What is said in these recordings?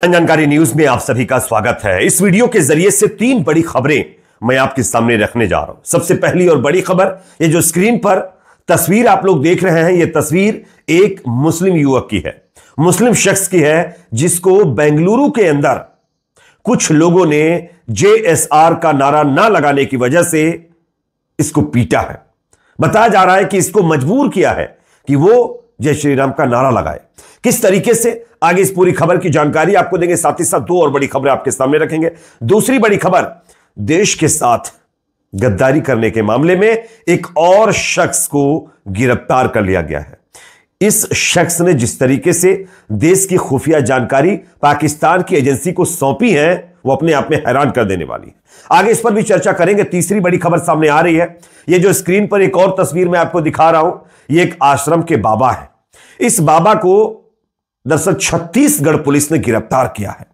जानकारी न्यूज में आप सभी का स्वागत है। इस वीडियो के जरिए से तीन बड़ी खबरें मैं आपके सामने रखने जा रहा हूं। सबसे पहली और बड़ी खबर, ये जो स्क्रीन पर तस्वीर आप लोग देख रहे हैं, यह तस्वीर एक मुस्लिम युवक की है, मुस्लिम शख्स की है, जिसको बेंगलुरु के अंदर कुछ लोगों ने JSR का नारा ना लगाने की वजह से इसको पीटा है। बताया जा रहा है कि इसको मजबूर किया है कि वो जय श्री राम का नारा लगाए। किस तरीके से, आगे इस पूरी खबर की जानकारी आपको देंगे। साथ ही साथ दो और बड़ी खबरें आपके सामने रखेंगे। दूसरी बड़ी खबर, देश के साथ गद्दारी करने के मामले में एक और शख्स को गिरफ्तार कर लिया गया है। इस शख्स ने जिस तरीके से देश की खुफिया जानकारी पाकिस्तान की एजेंसी को सौंपी है, वो अपने आप में हैरान कर देने वाली है। आगे इस पर भी चर्चा करेंगे। तीसरी बड़ी खबर सामने आ रही है। ये जो स्क्रीन पर एक और तस्वीर मैं आपको दिखा रहा हूं, ये एक आश्रम के बाबा है। इस बाबा को दरअसल छत्तीसगढ़ पुलिस ने गिरफ्तार किया है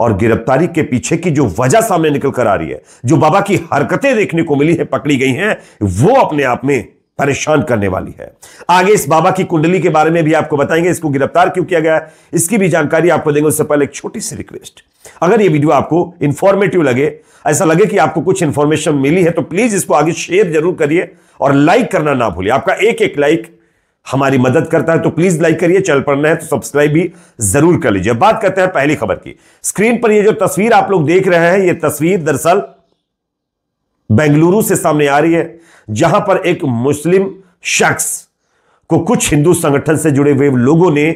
और गिरफ्तारी के पीछे की जो वजह सामने निकल कर आ रही है, जो बाबा की हरकतें देखने को मिली है, पकड़ी गई हैं, वो अपने आप में परेशान करने वाली है। आगे इस बाबा की कुंडली के बारे में भी आपको बताएंगे, इसको गिरफ्तार क्यों किया गया है, इसकी भी जानकारी आपको देंगे। उससे पहले एक छोटी सी रिक्वेस्ट, अगर ये वीडियो आपको इंफॉर्मेटिव लगे, ऐसा लगे कि आपको कुछ इंफॉर्मेशन मिली है, तो प्लीज इसको आगे शेयर जरूर करिए और लाइक करना ना भूलिए। आपका एक एक लाइक हमारी मदद करता है, तो प्लीज लाइक करिए। चैनल पर नए हैं तो सब्सक्राइब भी जरूर कर लीजिए। बात करते हैं पहली खबर की। स्क्रीन पर ये जो तस्वीर आप लोग देख रहे हैं, ये तस्वीर दरअसल बेंगलुरु से सामने आ रही है, जहां पर एक मुस्लिम शख्स को कुछ हिंदू संगठन से जुड़े हुए लोगों ने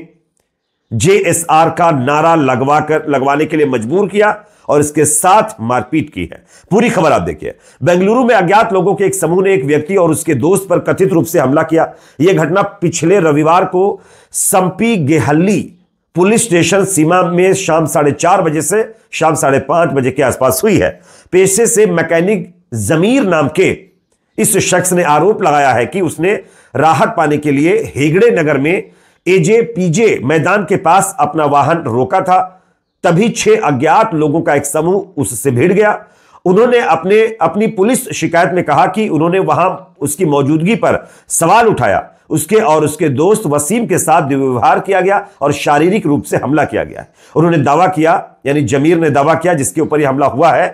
JSR का नारा लगवाने के लिए मजबूर किया और इसके साथ मारपीट की है। पूरी खबर आप देखिए। बेंगलुरु में अज्ञात लोगों के एक समूह ने एक व्यक्ति और उसके दोस्त पर कथित रूप से हमला किया। यह घटना पिछले रविवार को संपीगेहल्ली पुलिस स्टेशन सीमा में शाम 4:30 बजे से शाम 5:30 बजे के आसपास हुई है। पेशे से मैकेनिक जमीर नाम के इस शख्स ने आरोप लगाया है कि उसने राहत पाने के लिए हेगड़े नगर में AJPJ मैदान के पास अपना वाहन रोका था। तभी 6 अज्ञात लोगों का एक समूह उससे भिड़ गया। उन्होंने अपनी पुलिस शिकायत में कहा कि उन्होंने वहां उसकी मौजूदगी पर सवाल उठाया। उसके और उसके दोस्त वसीम के साथ दुर्व्यवहार किया गया और शारीरिक रूप से हमला किया गया। उन्होंने दावा किया, यानी जमीर ने दावा किया, जिसके ऊपर यह हमला हुआ है,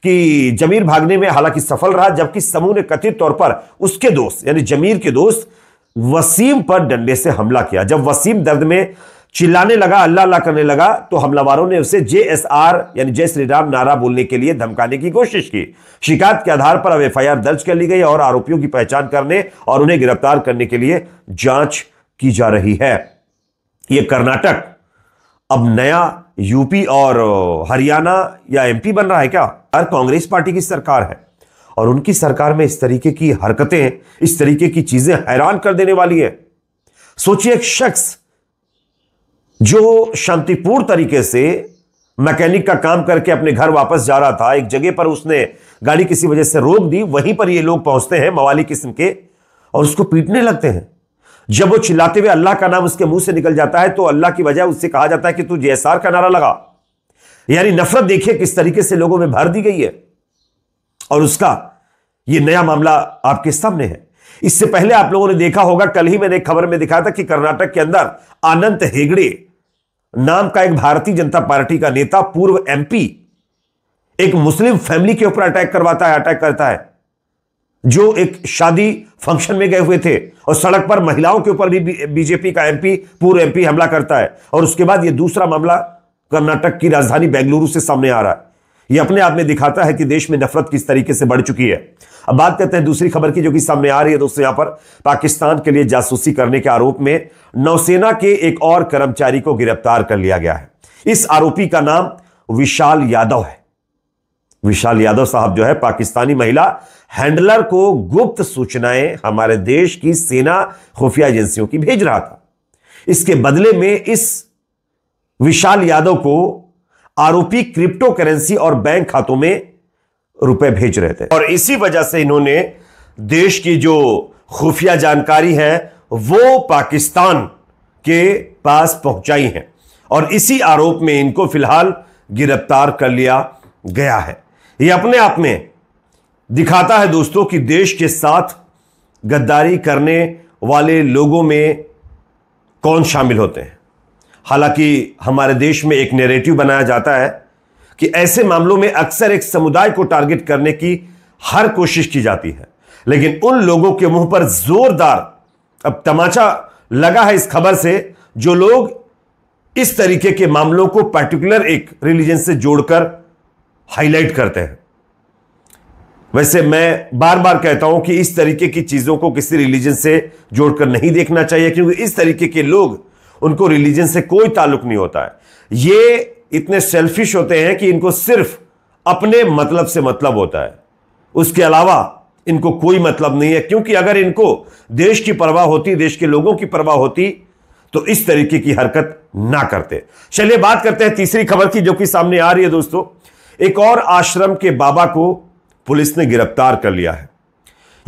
कि जमीर भागने में हालांकि सफल रहा, जबकि समूह ने कथित तौर पर उसके दोस्त यानी जमीर के दोस्त वसीम पर डंडे से हमला किया। जब वसीम दर्द में चिल्लाने लगा, अल्लाह अल्लाह करने लगा, तो हमलावरों ने उसे JSR यानी जय श्री राम नारा बोलने के लिए धमकाने की कोशिश की। शिकायत के आधार पर अब FIR दर्ज कर ली गई और आरोपियों की पहचान करने और उन्हें गिरफ्तार करने के लिए जांच की जा रही है। यह कर्नाटक अब नया UP और हरियाणा या MP बन रहा है क्या? कांग्रेस पार्टी की सरकार है और उनकी सरकार में इस तरीके की हरकतें, इस तरीके की चीजें हैरान कर देने वाली है। सोचिए, एक शख्स जो शांतिपूर्ण तरीके से मैकेनिक का काम करके अपने घर वापस जा रहा था, एक जगह पर उसने गाड़ी किसी वजह से रोक दी, वहीं पर ये लोग पहुंचते हैं मवाली किस्म के और उसको पीटने लगते हैं। जब वो चिल्लाते हुए अल्लाह का नाम उसके मुंह से निकल जाता है, तो अल्लाह की वजह उससे कहा जाता है कि तू JSR का नारा लगा। यानी नफरत देखिए किस तरीके से लोगों में भर दी गई है और उसका यह नया मामला आपके सामने है। इससे पहले आप लोगों ने देखा होगा, कल ही मैंने एक खबर में दिखाया था कि कर्नाटक के अंदर अनंत हेगड़े नाम का एक भारतीय जनता पार्टी का नेता, पूर्व MP, एक मुस्लिम फैमिली के ऊपर अटैक करता है, जो एक शादी फंक्शन में गए हुए थे, और सड़क पर महिलाओं के ऊपर भी BJP का पूर्व MP हमला करता है। और उसके बाद यह दूसरा मामला कर्नाटक की राजधानी बेंगलुरु से सामने आ रहा है। यह अपने आप में दिखाता है कि देश में नफरत किस तरीके से बढ़ चुकी है। अब बात करते हैं दूसरी खबर की, जो कि सामने आ रही है दोस्तों। यहां पर पाकिस्तान के लिए जासूसी करने के आरोप में नौसेना के एक और कर्मचारी को गिरफ्तार कर लिया गया है। इस आरोपी का नाम विशाल यादव है। विशाल यादव साहब जो है, पाकिस्तानी महिला हैंडलर को गुप्त सूचनाएं हमारे देश की सेना खुफिया एजेंसियों की भेज रहा था। इसके बदले में इस विशाल यादव को आरोपी क्रिप्टो करेंसी और बैंक खातों में रुपए भेज रहे थे और इसी वजह से इन्होंने देश की जो खुफिया जानकारी है वो पाकिस्तान के पास पहुंचाई है और इसी आरोप में इनको फिलहाल गिरफ्तार कर लिया गया है। यह अपने आप में दिखाता है दोस्तों कि देश के साथ गद्दारी करने वाले लोगों में कौन शामिल होते हैं। हालांकि हमारे देश में एक नैरेटिव बनाया जाता है कि ऐसे मामलों में अक्सर एक समुदाय को टारगेट करने की हर कोशिश की जाती है, लेकिन उन लोगों के मुंह पर जोरदार अब तमाचा लगा है इस खबर से जो लोग इस तरीके के मामलों को पर्टिकुलर एक रिलीजन से जोड़कर हाईलाइट करते हैं। वैसे मैं बार बार कहता हूं कि इस तरीके की चीजों को किसी रिलीजन से जोड़कर नहीं देखना चाहिए, क्योंकि इस तरीके के लोग, उनको रिलीजन से कोई ताल्लुक नहीं होता है। ये इतने सेल्फिश होते हैं कि इनको सिर्फ अपने मतलब से मतलब होता है, उसके अलावा इनको कोई मतलब नहीं है। क्योंकि अगर इनको देश की परवाह होती, देश के लोगों की परवाह होती, तो इस तरीके की हरकत ना करते। चलिए बात करते हैं तीसरी खबर की, जो कि सामने आ रही है दोस्तों। एक और आश्रम के बाबा को पुलिस ने गिरफ्तार कर लिया है।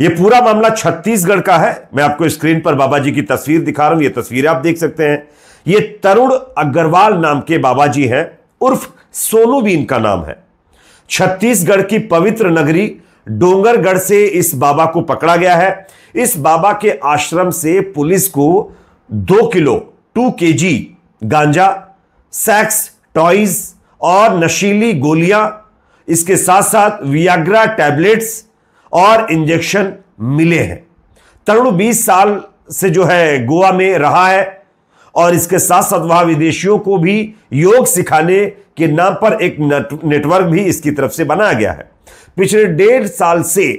यह पूरा मामला छत्तीसगढ़ का है। मैं आपको स्क्रीन पर बाबा जी की तस्वीर दिखा रहा हूं, यह तस्वीर आप देख सकते हैं। यह तरुण अग्रवाल नाम के बाबा जी हैं, उर्फ सोनू भी इनका नाम है। छत्तीसगढ़ की पवित्र नगरी डोंगरगढ़ से इस बाबा को पकड़ा गया है। इस बाबा के आश्रम से पुलिस को 2 किलो 2 kg गांजा, सेक्स टॉयज और नशीली गोलियां, इसके साथ साथ वियाग्रा टैबलेट्स और इंजेक्शन मिले हैं। तरुण 20 साल से जो है गोवा में रहा है और इसके साथ साथ वहां विदेशियों को भी योग सिखाने के नाम पर एक नेटवर्क भी इसकी तरफ से बनाया गया है। पिछले 1.5 साल से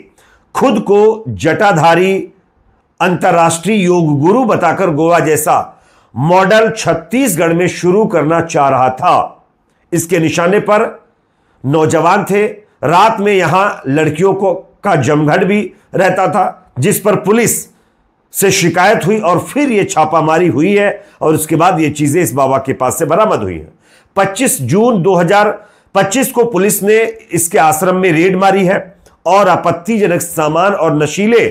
खुद को जटाधारी अंतर्राष्ट्रीय योग गुरु बताकर गोवा जैसा मॉडल छत्तीसगढ़ में शुरू करना चाह रहा था। इसके निशाने पर नौजवान थे। रात में यहां लड़कियों का जमघट भी रहता था, जिस पर पुलिस से शिकायत हुई और फिर यह छापामारी हुई है और उसके बाद ये चीजें इस बाबा के पास से बरामद हुई हैं। 25 जून 2025 को पुलिस ने इसके आश्रम में रेड मारी है और आपत्तिजनक सामान और नशीले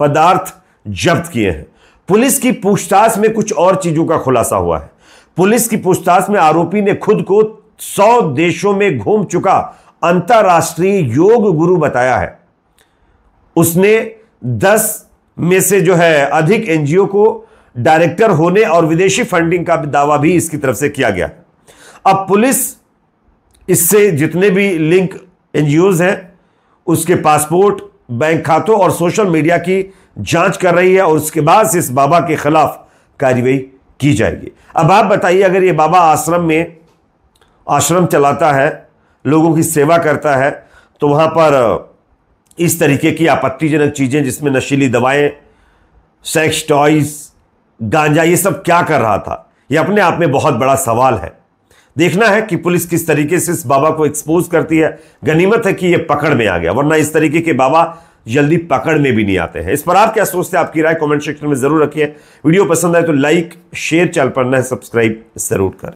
पदार्थ जब्त किए हैं। पुलिस की पूछताछ में कुछ और चीजों का खुलासा हुआ है। पुलिस की पूछताछ में आरोपी ने खुद को 100 देशों में घूम चुका अंतर्राष्ट्रीय योग गुरु बताया है। उसने 10 में से जो है अधिक एनजीओ को डायरेक्टर होने और विदेशी फंडिंग का दावा भी इसकी तरफ से किया गया। अब पुलिस इससे जितने भी लिंक एनजीओज हैं उसके पासपोर्ट, बैंक खातों और सोशल मीडिया की जांच कर रही है और उसके बाद इस बाबा के खिलाफ कार्रवाई की जाएगी। अब आप बताइए, अगर ये बाबा आश्रम चलाता है, लोगों की सेवा करता है, तो वहां पर इस तरीके की आपत्तिजनक चीजें जिसमें नशीली दवाएं, सेक्स टॉयज, गांजा, ये सब क्या कर रहा था? यह अपने आप में बहुत बड़ा सवाल है। देखना है कि पुलिस किस तरीके से इस बाबा को एक्सपोज करती है। गनीमत है कि यह पकड़ में आ गया, वरना इस तरीके के बाबा जल्दी पकड़ में भी नहीं आते हैं। इस पर आप क्या सोचते हैं? आपकी राय कमेंट सेक्शन में जरूर रखिए। वीडियो पसंद आए तो लाइक, शेयर, चैनल पर नए सब्सक्राइब जरूर करें।